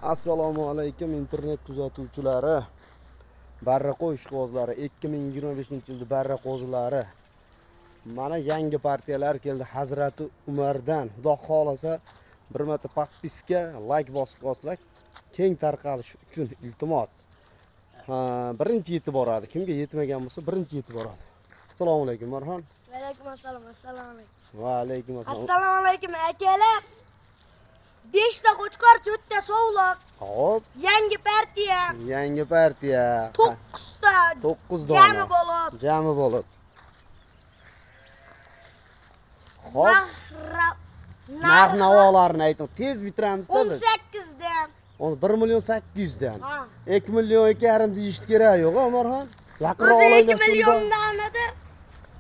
Assalomu alaykum internet kuzatuvchilari. Barra qo'yish qo'zlari 2025-yilda barra qo'zlari. Mana yangi partiyalar keldi Hazrati Umardan. Xudo xolasa bir marta podpiska, like bosib qo'ysak, keng tarqalish uchun iltimos. Birinchi yetib boradi. Kimga yetmagan bo'lsa, birinchi yetib boradi. Assalomu alaykum Marhon. Va alaykum assalom. Assalomu alaykum. Va alaykum assalom. Assalomu alaykum akalar. 5 ta qo'chqor, 4 ta sovliq. Hop, Yangi partiya. yangi partiya. 9 ta. 9 dona. Jami bo'lib. Hop. Narx-navolarni ayting. Tez bitiramiz-da biz. 18 dan. 1.800 dan. Ha. 2 million 2,5 deyishdi kerak yo'q, Umarxon. Yaqinroq O'zi 2 olaylik. milliondan edi.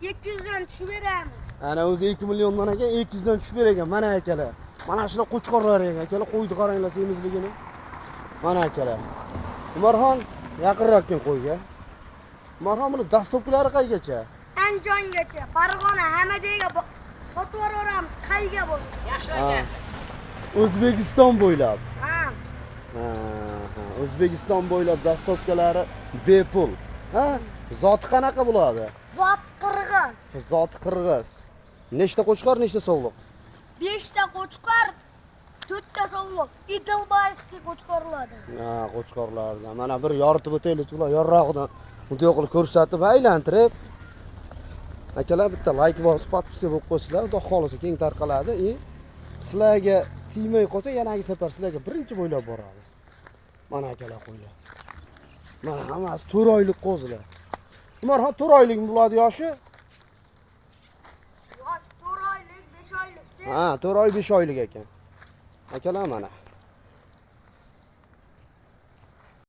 200 dan tushib beramiz. Ana o'zi 2 milliondan ekan, 200 dan tushib bergan. Mana akalar. Mana shular qo'chqorlar ekan, akalar qo'ydi qaranglar semizligini. Mana akalar. Umarxon yaqinroq kelin qo'yga. Umarxon buni dastopklari qaygacha? Andijongacha, Farg'ona hamma joyga sotib yuboramiz, qayga bo'lsin. Yoshlarga. O'zbekiston bo'ylab. Ha. O'zbekiston bo'ylab dastopkalari bepul. Ha? Zoti qanaqa bo'ladi? Zot qirg'iz. Zoti qirg'iz. Nechta qo'chqor, nechta sovliq? 5 ta qo'chqor, 4 ta sovliq. Edelbayskiy qo'chqorlardi. Ha, qo'chqorlardan. Mana bir yoritib o'taylik, ular yorrog'idan bunday qilib ko'rsatib, aylantirib. Akalar bitta like bosib, podpiska bo'lib qo'ysizlar, xudo xolasa keng tarqaladi. Sizlarga tegmay qolsa, yanagi safar sizlarga birinchi bo'ylab boradi. Mana akalar qo'ylar. Mana hammasi 4 oylik qo'zilar. Umarxon 4 oylikmi bo'ladi yoshi? Yosh 4 oylik, 5 oylik. Ha, 4 oy 5 oylik ekan. Akalar mana.